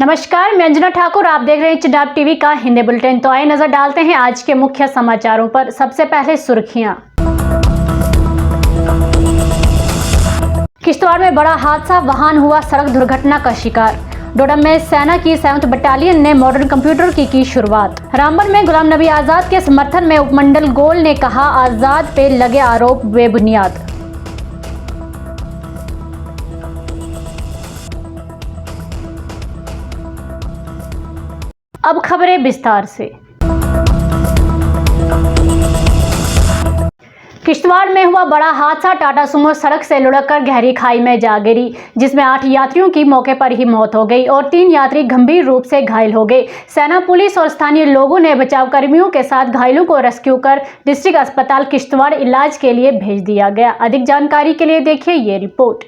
नमस्कार, मैं अंजना ठाकुर। आप देख रहे हैं चिनाब टीवी का हिंदी बुलेटिन। तो आइए नजर डालते हैं आज के मुख्य समाचारों पर। सबसे पहले सुर्खियां। किश्तवाड़ में बड़ा हादसा, वाहन हुआ सड़क दुर्घटना का शिकार। डोडा में सेना की 7th बटालियन ने मॉडर्न कंप्यूटर की शुरुआत। रामबन में गुलाम नबी आजाद के समर्थन में उपमंडल गोल ने कहा, आजाद पे लगे आरोप बेबुनियाद। अब खबरें विस्तार से। किश्तवाड़ में हुआ बड़ा हादसा, टाटा सुमो सड़क से लुढ़ककर गहरी खाई में जा गिरी, जिसमें 8 यात्रियों की मौके पर ही मौत हो गई और 3 यात्री गंभीर रूप से घायल हो गए। सेना, पुलिस और स्थानीय लोगों ने बचाव कर्मियों के साथ घायलों को रेस्क्यू कर डिस्ट्रिक्ट अस्पताल किश्तवाड़ इलाज के लिए भेज दिया गया। अधिक जानकारी के लिए देखिए ये रिपोर्ट।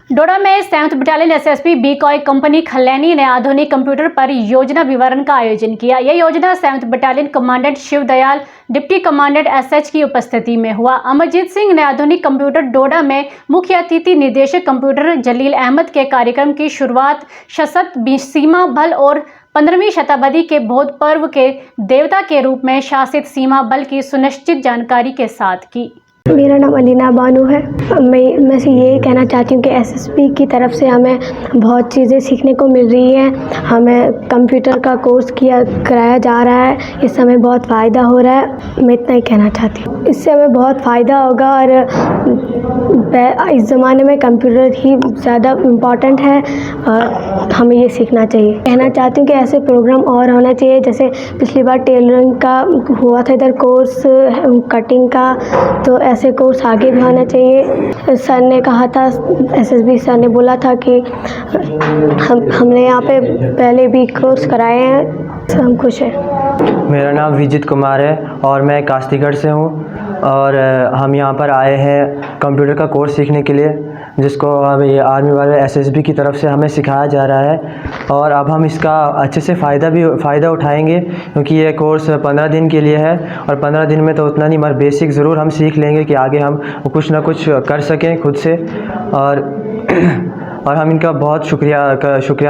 डोडा में 7th battalion SSP B coy company Khalaini ने आधुनिक कंप्यूटर परियोजना विवरण का आयोजन किया। यह योजना 7th battalion commandant Shiv Dayal, deputy commandant SH की उपस्थिति में हुआ। अमरजीत सिंह ने आधुनिक कंप्यूटर डोडा में मुख्य अतिथि निदेशक कंप्यूटर जलील अहमद के कार्यक्रम की शुरुआत सशस्त्र सीमा बल और 15वीं शताब्दी के बौद्ध पर्व के देवता के रूप में शासित सीमा बल की सुनिश्चित जानकारी के साथ की। मेरा नाम अलीना बानू है। मैं से यही कहना चाहती हूँ कि एसएसपी की तरफ से हमें बहुत चीज़ें सीखने को मिल रही हैं। हमें कंप्यूटर का कोर्स कराया जा रहा है, इससे हमें बहुत फ़ायदा हो रहा है। मैं इतना ही कहना चाहती हूँ, इससे हमें बहुत फ़ायदा होगा और इस ज़माने में कंप्यूटर ही ज़्यादा इम्पॉर्टेंट है और हमें ये सीखना चाहिए। कहना चाहती हूँ कि ऐसे प्रोग्राम और होना चाहिए, जैसे पिछली बार टेलरिंग का हुआ था इधर कोर्स, कटिंग का, तो ऐसे कोर्स आगे भी होना चाहिए। सर ने कहा था, एसएसबी सर ने बोला था कि हमने यहाँ पे पहले भी कोर्स कराए हैं, तो हम खुश हैं। मेरा नाम विजित कुमार है और मैं कास्तीगढ़ से हूँ और हम यहाँ पर आए हैं कंप्यूटर का कोर्स सीखने के लिए, जिसको अब ये आर्मी वाले एसएसबी की तरफ से हमें सिखाया जा रहा है और अब हम इसका अच्छे से फ़ायदा उठाएंगे, क्योंकि ये कोर्स 15 दिन के लिए है और 15 दिन में तो उतना नहीं, मगर बेसिक ज़रूर हम सीख लेंगे कि आगे हम कुछ ना कुछ कर सकें खुद से। और हम इनका बहुत शुक्रिया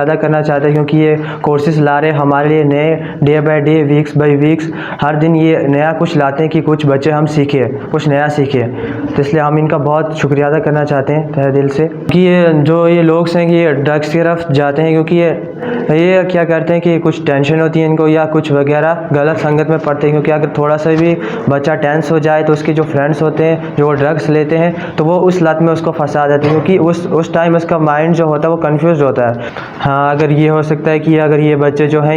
अदा करना चाहते हैं, क्योंकि ये कोर्सेज़ ला रहे हमारे लिए नए, day by day, weeks by weeks, हर दिन ये नया कुछ लाते हैं कि कुछ बच्चे हम सीखें, कुछ नया सीखें। तो इसलिए हम इनका बहुत शुक्रिया अदा करना चाहते हैं तहे दिल से कि ये लोग हैं कि ये ड्रग्स की तरफ जाते हैं, क्योंकि ये क्या करते हैं कि कुछ टेंशन होती है इनको या कुछ वगैरह गलत संगत में पड़ते हैं। क्योंकि अगर थोड़ा सा भी बच्चा टेंस हो जाए तो उसके जो फ्रेंड्स होते हैं जो ड्रग्स लेते हैं तो वो उस लत में उसको फंसा देते हैं, क्योंकि उस टाइम उसका माइंड जो होता है वो कंफ्यूज होता है। हाँ, अगर ये हो सकता है कि अगर ये बच्चे जो हैं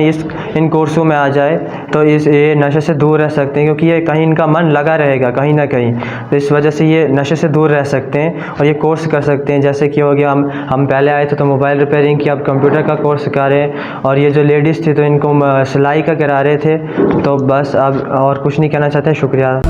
इन कोर्सों में आ जाए तो ये नशे से दूर रह सकते हैं, क्योंकि ये कहीं इनका मन लगा रहेगा कहीं ना कहीं, तो इस वजह से ये नशे से दूर रह सकते हैं और ये कोर्स कर सकते हैं। जैसे कि हो गया, हम पहले आए थे तो मोबाइल रिपेयरिंग की, अब कंप्यूटर का कोर्स करा रहे हैं और ये जो लेडीज़ थी तो इनको सिलाई का करा रहे थे। तो बस अब और कुछ नहीं कहना चाहते, शुक्रिया।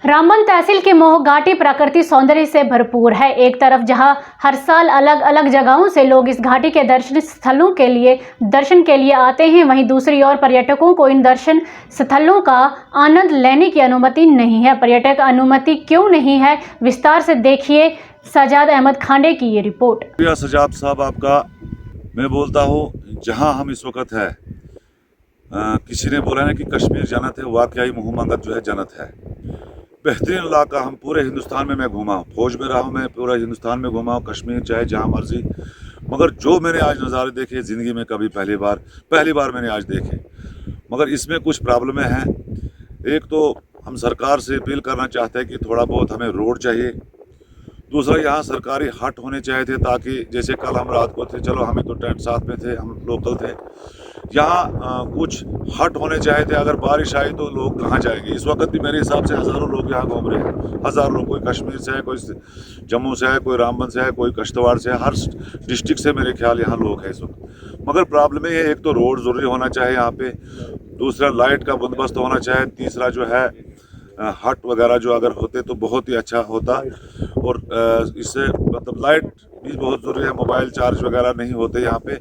रामबन तहसील की मोह घाटी प्राकृतिक सौंदर्य से भरपूर है। एक तरफ जहां हर साल अलग अलग जगहों से लोग इस घाटी के दर्शन स्थलों के लिए दर्शन के लिए आते हैं, वहीं दूसरी ओर पर्यटकों को इन दर्शन स्थलों का आनंद लेने की अनुमति नहीं है। पर्यटक अनुमति क्यों नहीं है, विस्तार से देखिए सजाद अहमद खांडे की ये रिपोर्ट। सजाद साहब आपका मैं बोलता हूँ, जहाँ हम इस वक्त है, किसी ने बोला ना कि कश्मीर जन्नत है, वाकई मुहम्मद जो है जन्नत है। बेहतरीन इलाका, हम पूरे हिंदुस्तान में मैं घूमा हूँ, फौज में रहा हूँ, मैं पूरा हिंदुस्तान में घूमा हूँ, कश्मीर चाहे जहाँ मर्जी, मगर जो मैंने आज नज़ारे देखे ज़िंदगी में कभी पहली बार मैंने आज देखे। मगर इसमें कुछ प्रॉब्लमें हैं। एक तो हम सरकार से अपील करना चाहते हैं कि थोड़ा बहुत हमें रोड चाहिए। दूसरा, यहाँ सरकारी हट होने चाहिए थे, ताकि जैसे कल हम रात को थे, चलो हमें तो टेंट साथ में थे, हम लोकल थे, यहाँ कुछ हट होने चाहिए थे। अगर बारिश आई तो लोग कहाँ जाएंगे? इस वक्त भी मेरे हिसाब से हज़ारों लोग यहाँ घूम रहे हैं, हज़ारों लोग, कोई कश्मीर से है, कोई जम्मू से है, कोई रामबन से है, कोई किश्तवाड़ से है, हर डिस्ट्रिक्ट से मेरे ख्याल यहाँ लोग हैं इस वक्त। मगर प्रॉब्लम ये है, एक तो रोड ज़रूरी होना चाहिए यहाँ पे, दूसरा लाइट का बंदोबस्त होना चाहिए, तीसरा जो है हट वगैरह जो अगर होते तो बहुत ही अच्छा होता। और इससे मतलब लाइट भी बहुत ज़रूरी है, मोबाइल चार्ज वगैरह नहीं होते यहाँ पे।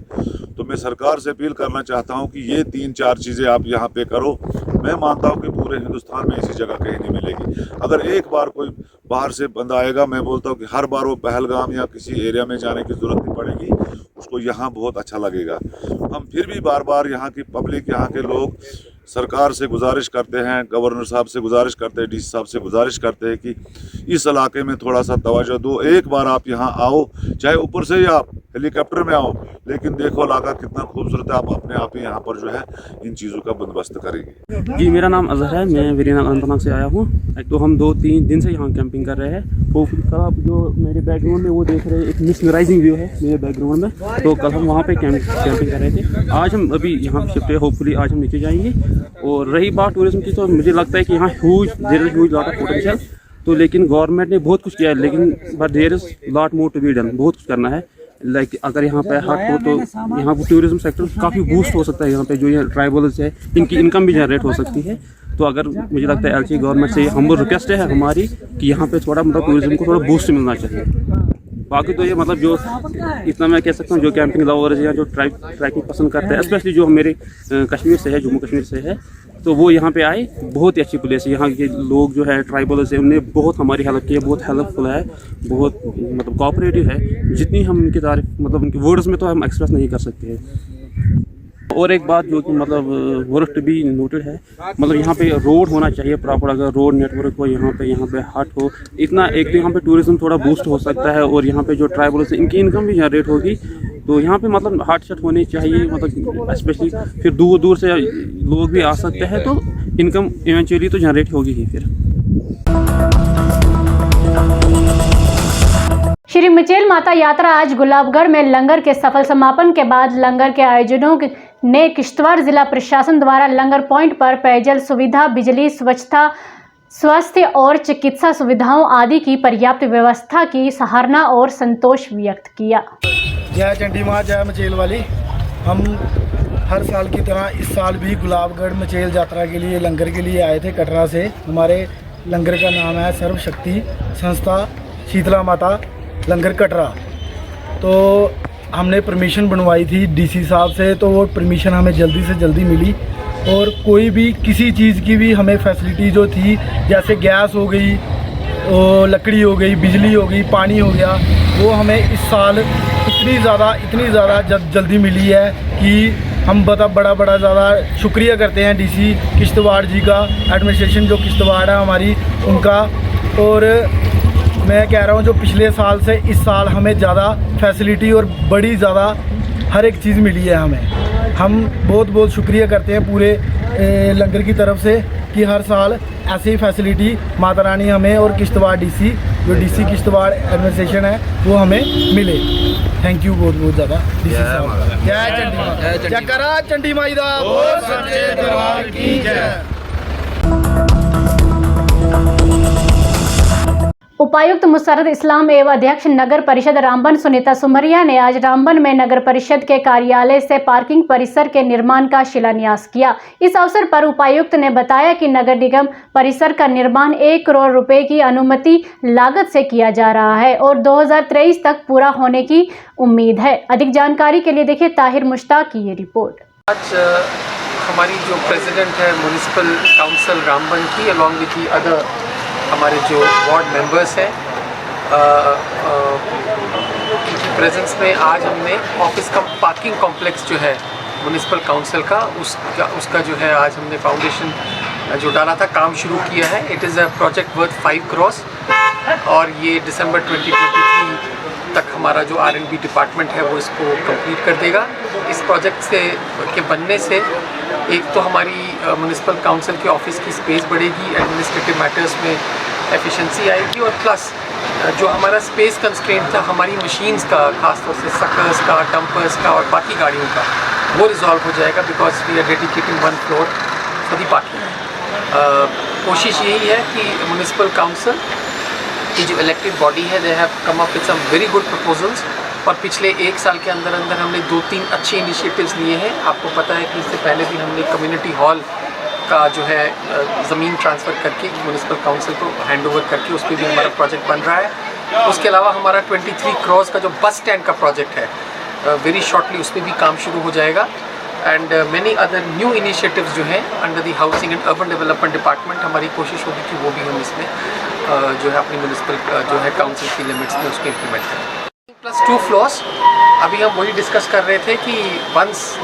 तो मैं सरकार से अपील करना चाहता हूँ कि ये 3-4 चीज़ें आप यहाँ पे करो। मैं मानता हूँ कि पूरे हिंदुस्तान में ऐसी जगह कहीं नहीं मिलेगी। अगर एक बार कोई बाहर से बंदा आएगा, मैं बोलता हूँ कि हर बार वो पहलगाम या किसी एरिया में जाने की ज़रूरत नहीं पड़ेगी, उसको यहाँ बहुत अच्छा लगेगा। हम फिर भी बार बार यहाँ की पब्लिक, यहाँ के लोग सरकार से गुजारिश करते हैं, गवर्नर साहब से गुजारिश करते हैं, डीसी साहब से गुजारिश करते हैं कि इस इलाके में थोड़ा सा तवज्जो दो। एक बार आप यहाँ आओ, चाहे ऊपर से ही आप हेलीकॉप्टर में आओ, लेकिन देखो इलाका कितना खूबसूरत है। आप अपने आप ही यहाँ पर जो है इन चीज़ों का बंदोबस्त करेंगे। जी, मेरा नाम अजहर है, मैं वेरीनाग अनंतनाग से आया हूँ। तो हम 2-3 दिन से यहाँ कैंपिंग कर रहे हैं। तो कल आप जो मेरे बैकग्राउंड में वो देख रहे हैं, एक मिसमराइजिंग व्यू है मेरे बैकग्राउंड में। तो कल हम वहाँ पे कैंपिंग कर रहे थे। आज हम अभी यहाँ शिफ्ट है, होपफुली आज हम नीचे जाएंगे। और रही बात टूरिज्म की, तो मुझे लगता है कि यहाँ there is huge lot of potential. तो लेकिन गवर्नमेंट ने बहुत कुछ किया है, लेकिन but there is lot more to be done. बहुत कुछ करना है। लाइक अगर यहाँ पे हट हो तो यहाँ पर टूरिज्म सेक्टर काफ़ी बूस्ट हो सकता है। यहाँ पे जो ये ट्राइबल्स है, इनकी इनकम भी जनरेट हो सकती है। तो अगर मुझे लगता है एलसी गवर्नमेंट से हम रिक्वेस्ट है हमारी कि यहाँ पे थोड़ा मतलब टूरिज्म को थोड़ा बूस्ट मिलना चाहिए। बाकी तो ये मतलब जो इतना मैं कह सकता हूँ, जो कैंपिंग लवर्स या जो ट्रैकिंग पसंद करते हैं, स्पेशली जो मेरे कश्मीर से है, जम्मू कश्मीर से है, तो वो यहाँ पे आए। बहुत ही अच्छी प्लेस है। यहाँ के लोग जो है ट्राइबल्स है, उन्होंने बहुत हमारी हेल्प की है, बहुत हेल्पफुल है, बहुत मतलब कोऑपरेटिव है। जितनी हम उनकी तारीफ मतलब उनके वर्ड्स में तो हम एक्सप्रेस नहीं कर सकते हैं। और एक बात जो कि मतलब वर्थ बी नोटेड है, मतलब यहाँ पे रोड होना चाहिए प्रॉपर। अगर रोड नेटवर्क हो यहाँ पे हट हो, इतना एक तो यहाँ पे टूरिज्म थोड़ा बूस्ट हो सकता है। और यहाँ पे जो ट्राइबल्स इनकी इनकम भी जनरेट होगी। तो यहाँ पे मतलब हट शट होनी चाहिए, मतलब स्पेशली फिर दूर दूर से लोग भी आ सकते हैं, तो इनकम इवेंचुअली तो जनरेट होगी ही फिर। श्री मचेल माता यात्रा आज गुलाबगढ़ में लंगर के सफल समापन के बाद लंगर के आयोजनों ने किश्तवाड़ जिला प्रशासन द्वारा लंगर पॉइंट पर पेयजल सुविधा, बिजली, स्वच्छता, स्वास्थ्य और चिकित्सा सुविधाओं आदि की पर्याप्त व्यवस्था की सराहना और संतोष व्यक्त किया। जय चंडी माँ, जय मचेल वाली। हम हर साल की तरह इस साल भी गुलाबगढ़ मचेल यात्रा के लिए लंगर के लिए आए थे कटरा से। हमारे लंगर का नाम है सर्व शक्ति संस्था शीतला माता लंगर कटरा। तो हमने परमिशन बनवाई थी डीसी साहब से, तो वो परमिशन हमें जल्दी से जल्दी मिली। और कोई भी किसी चीज़ की भी हमें फैसिलिटी जो थी, जैसे गैस हो गई, लकड़ी हो गई, बिजली हो गई, पानी हो गया, वो हमें इस साल इतनी ज़्यादा जल्दी मिली है कि हम बड़ा ज़्यादा शुक्रिया करते हैं डीसी किश्तवाड़ जी का, एडमिनिस्ट्रेशन जो किश्तवाड़ है हमारी, उनका। और मैं कह रहा हूँ जो पिछले साल से इस साल हमें ज़्यादा फैसिलिटी और बड़ी ज़्यादा हर एक चीज़ मिली है हमें। हम बहुत शुक्रिया करते हैं पूरे लंगर की तरफ से कि हर साल ऐसी ही फैसिलिटी माता रानी हमें और किश्तवाड़ डीसी जो डीसी किश्तवाड़ एडमिनिस्ट्रेशन है वो हमें मिले। थैंक यू बहुत ज़्यादा डीसी साहब। जय चंडी माई, जय करा चंडी माई दा बोल सच्चे दरबार की जय। उपायुक्त मुसर्रत इस्लाम एवं अध्यक्ष नगर परिषद रामबन सुनीता सुमरिया ने आज रामबन में नगर परिषद के कार्यालय से पार्किंग परिसर के निर्माण का शिलान्यास किया। इस अवसर पर उपायुक्त ने बताया कि नगर निगम परिसर का निर्माण 1 करोड़ रुपए की अनुमति लागत से किया जा रहा है और 2023 तक पूरा होने की उम्मीद है। अधिक जानकारी के लिए देखिए ताहिर मुश्ताक की ये रिपोर्ट। आज हमारी जो प्रेसिडेंट है म्युनिसिपल काउंसिल रामबन की, अलॉन्ग विद दी अदर हमारे जो वार्ड मेंबर्स हैं, उनकी प्रेजेंस में आज हमने ऑफिस का पार्किंग कॉम्प्लेक्स जो है म्युनिसिपल काउंसिल का उसका जो है आज हमने फाउंडेशन जो डाला था, काम शुरू किया है। It is a project worth 5 crore और ये दिसंबर 2023 तक हमारा जो R&B डिपार्टमेंट है वो इसको कंप्लीट कर देगा। इस प्रोजेक्ट के बनने से एक तो हमारी म्युनिसिपल काउंसिल के ऑफिस की स्पेस बढ़ेगी, एडमिनिस्ट्रेटिव मैटर्स में एफिशिएंसी आएगी और प्लस जो हमारा स्पेस कंस्ट्रेंट था हमारी मशीन्स का, खासतौर से सकर्स का, डंपर्स का और बाकी गाड़ियों का, वो रिजॉल्व हो जाएगा because we are dedicating 1 floor for the parking. कोशिश यही है कि म्युनिसिपल काउंसिल की जो इलेक्टेड बॉडी है they have come up with some very good proposals और पिछले 1 साल के अंदर हमने 2-3 अच्छे इनिशिएटिव्स लिए हैं। आपको पता है कि इससे पहले भी हमने कम्युनिटी हॉल का जो है ज़मीन ट्रांसफ़र करके म्यूनिसिपल काउंसिल को हैंड ओवर करके उस पर भी हमारा प्रोजेक्ट बन रहा है। उसके अलावा हमारा 23 करोड़ का जो बस स्टैंड का प्रोजेक्ट है वेरी शॉर्टली उस पर भी काम शुरू हो जाएगा। And many other new initiatives जो हैं under the housing and urban development department, हमारी कोशिश होगी कि वो भी हम इसमें जो है अपनी म्यूनिसिपल जो है काउंसिल की लिमिट्स में उसको इम्प्लीमेंट करें। +2 फ्लोर्स अभी हम वही डिस्कस कर रहे थे कि once the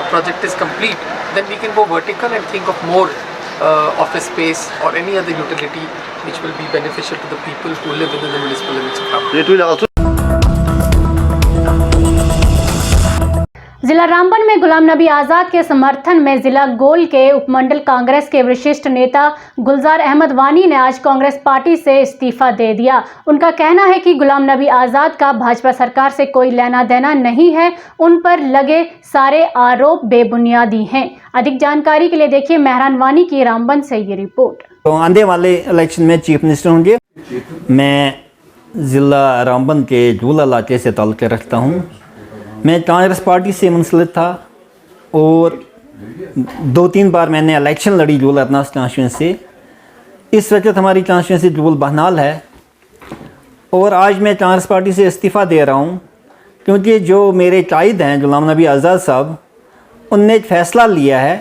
project is complete then we can go vertical and think of more office space or any other utility which will be beneficial to the people who live within the municipal limits of Rampur. It will also जिला रामबन में गुलाम नबी आज़ाद के समर्थन में जिला गोल के उपमंडल कांग्रेस के वरिष्ठ नेता गुलजार अहमद वानी ने आज कांग्रेस पार्टी से इस्तीफा दे दिया। उनका कहना है कि गुलाम नबी आज़ाद का भाजपा सरकार से कोई लेना देना नहीं है, उन पर लगे सारे आरोप बेबुनियादी हैं। अधिक जानकारी के लिए देखिए मेहरान वानी की रामबन से ये रिपोर्ट। तो आने वाले इलेक्शन में चीफ मिनिस्टर होंगे। मैं ज़िला रामबन के जूल इलाके से ताल्लुक़ रखता हूँ। मैं कांग्रेस पार्टी से मुंसलिक था और 2-3 बार मैंने इलेक्शन लड़ी जूल अदनास कॉन्स्टिट्यूंसी से। इस वक्त हमारी कॉन्स्टिट्यूंसी जूल बहनाल है और आज मैं कांग्रेस पार्टी से इस्तीफ़ा दे रहा हूँ क्योंकि जो मेरे कायद हैं गुलाम नबी आज़ाद साहब, उनने एक फ़ैसला लिया है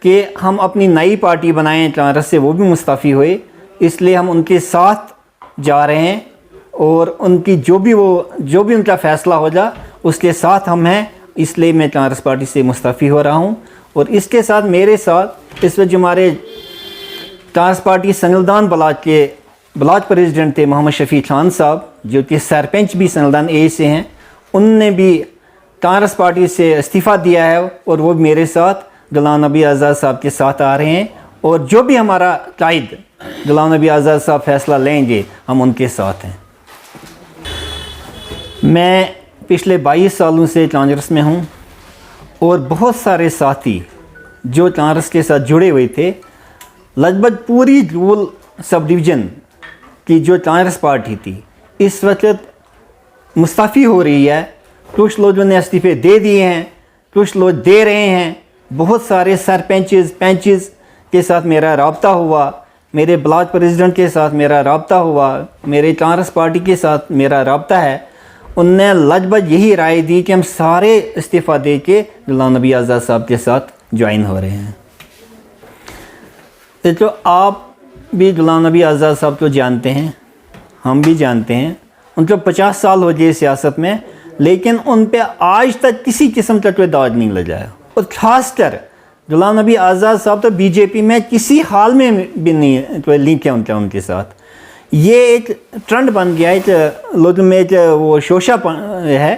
कि हम अपनी नई पार्टी बनाएं कांग्रेस से, वो भी मुस्तफ़ी हुए, इसलिए हम उनके साथ जा रहे हैं और उनकी जो भी उनका फ़ैसला हो जा उसके साथ हम हैं, इसलिए मैं कांग्रेस पार्टी से मुस्तफ़ी हो रहा हूं। और इसके साथ मेरे साथ इस वक्त जो हमारे कांग्रेस पार्टी संगलदान ब्लॉक के ब्लॉक प्रेसिडेंट थे मोहम्मद शफ़ी खान साहब, जो कि सरपंच भी संगलदान ए से हैं, उनने भी कांग्रेस पार्टी से इस्तीफ़ा दिया है और वो मेरे साथ गुलाम नबी आज़ाद साहब के साथ आ रहे हैं। और जो भी हमारा कायद गुलाम नबी आज़ाद साहब फ़ैसला लेंगे हम उनके साथ हैं। मैं पिछले 22 सालों से कांग्रेस में हूं और बहुत सारे साथी जो कांग्रेस के साथ जुड़े हुए थे, लगभग पूरी जूल सब डिवीज़न की जो कांग्रेस पार्टी थी इस वक्त मुस्तफ़ी हो रही है। कुछ लोगों ने इस्तीफ़े दे दिए हैं, कुछ लोग दे रहे हैं। बहुत सारे सरपंचेस के साथ मेरा रब्ता हुआ, मेरे ब्लॉक प्रेसिडेंट के साथ मेरा रब्ता हुआ, मेरे कांग्रेस पार्टी के साथ मेरा रब्ता है। उनने लगभग यही राय दी कि हम सारे इस्तीफ़ा दे के गुलाम नबी आज़ाद साहब के साथ ज्वाइन हो रहे हैं। तो आप भी गुलाम नबी आज़ाद साहब को जानते हैं, हम भी जानते हैं। उनको 50 साल हो गए सियासत में, लेकिन उन पे आज तक किसी किस्म का कोई दाग नहीं लगाया। और ख़ासकर गुलाम नबी आज़ाद साहब तो बीजेपी में किसी हाल में भी नहीं कोई लिंक है उनके साथ। ये एक ट्रेंड बन गया है कि लोगों में एक वो शोशा है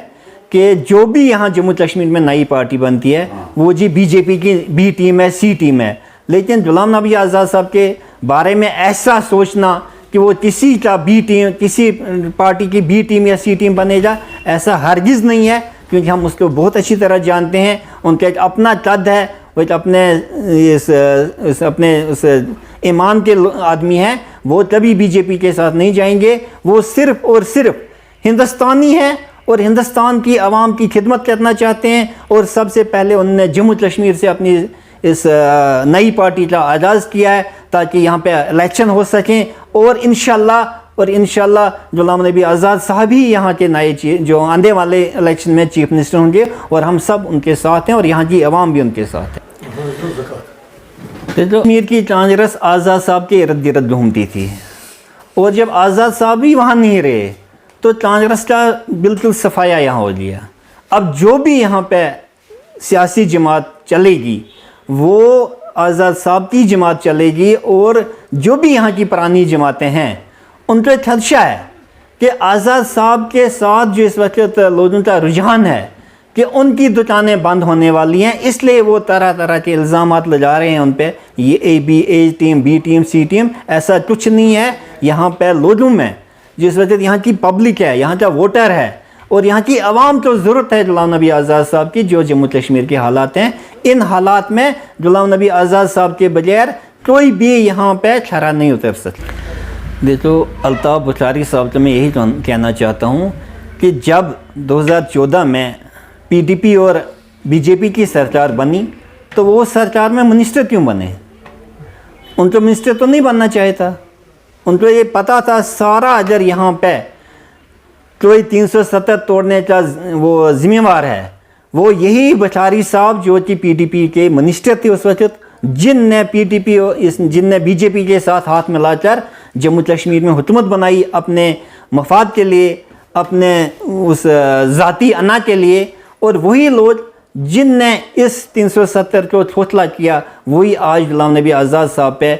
कि जो भी यहाँ जम्मू कश्मीर में नई पार्टी बनती है वो जी बीजेपी की बी टीम है, सी टीम है। लेकिन गुलाम नबी आज़ाद साहब के बारे में ऐसा सोचना कि वो किसी का बी टीम, किसी पार्टी की बी टीम या सी टीम बनेगा, ऐसा हरगिज़ नहीं है, क्योंकि हम उसको बहुत अच्छी तरह जानते हैं। उनका एक अपना कद है, वो एक अपने उस ईमान के आदमी हैं। वो कभी बीजेपी के साथ नहीं जाएंगे। वो सिर्फ़ और सिर्फ हिंदुस्तानी हैं और हिंदुस्तान की आवाम की खिदमत करना चाहते हैं। और सबसे पहले उन्होंने जम्मू कश्मीर से अपनी इस नई पार्टी का आगाज़ किया है ताकि यहाँ पे इलेक्शन हो सकें। और इंशाल्लाह गुलाम नबी आज़ाद साहब ही यहाँ के नए जो आने वाले इलेक्शन में चीफ मिनिस्टर होंगे और हम सब उनके साथ हैं और यहाँ की आवाम भी उनके साथ है। तो कश्मीर की कांग्रेस आज़ाद साहब के इर्द गिर्द घूमती थी और जब आज़ाद साहब भी वहाँ नहीं रहे तो कांग्रेस का बिल्कुल सफाया यहाँ हो गया। अब जो भी यहाँ पे सियासी जमात चलेगी वो आज़ाद साहब की जमात चलेगी। और जो भी यहाँ की पुरानी जमातें हैं उनको एक खदशा है कि आज़ाद साहब के साथ जो इस वक्त लोगों का रुझान है कि उनकी दुकानें बंद होने वाली हैं, इसलिए वो तरह तरह के इल्ज़ामात लगा रहे हैं उन पे, ये ए टीम, बी टीम, सी टीम। ऐसा कुछ नहीं है। यहाँ पे लोगों में जिस वक्त यहाँ की पब्लिक है, यहाँ का वोटर है और यहाँ की आवाम को ज़रूरत है गुलाम नबी आज़ाद साहब की। जो जम्मू कश्मीर के हालात हैं, इन हालात में गुलाम नबी आज़ाद साहब के बगैर कोई भी यहाँ पे खरा नहीं उतर सकता। देखो अल्ताफ़ बुखारी साहब को मैं यही कहना चाहता हूँ कि जब 2014 में पीडीपी और बीजेपी की सरकार बनी तो वो सरकार में मिनिस्टर क्यों बने? उनको मिनिस्टर तो नहीं बनना चाहता, उनको ये पता था सारा अगर यहाँ पे कोई 370 तोड़ने का वो जिम्मेवार है वो यही बचारी साहब जो कि पीडीपी के मिनिस्टर थे उस वक्त, जिनने जिनने बीजेपी के साथ हाथ मिलाकर जम्मू कश्मीर में हुकूमत बनाई अपने मफाद के लिए, अपने उस ज़ाती अना के लिए, और वही लोग जिनने इस 370 को खोखला किया वही आज गुलाम नबी आज़ाद साहब पे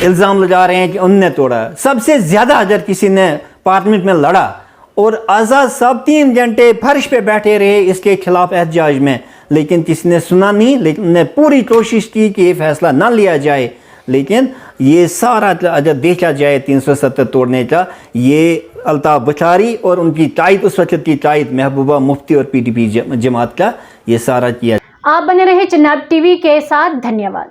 इल्ज़ाम लगा रहे हैं कि उनने तोड़ा। सबसे ज़्यादा अगर किसी ने पार्लियामेंट में लड़ा और आज़ाद साहब 3 घंटे फर्श पे बैठे रहे इसके खिलाफ एहतजाज में, लेकिन किसी ने सुना नहीं, लेकिन उन्होंने पूरी कोशिश की कि ये फैसला ना लिया जाए। लेकिन ये सारा अगर देखा जाए 370 तोड़ने का, ये अल्ताफ़ बुखारी और उनकी कायद, उस वक्त की कायद महबूबा मुफ्ती और पीडीपी जमात का ये सारा किया। आप बने रहे चिनाब टीवी के साथ, धन्यवाद।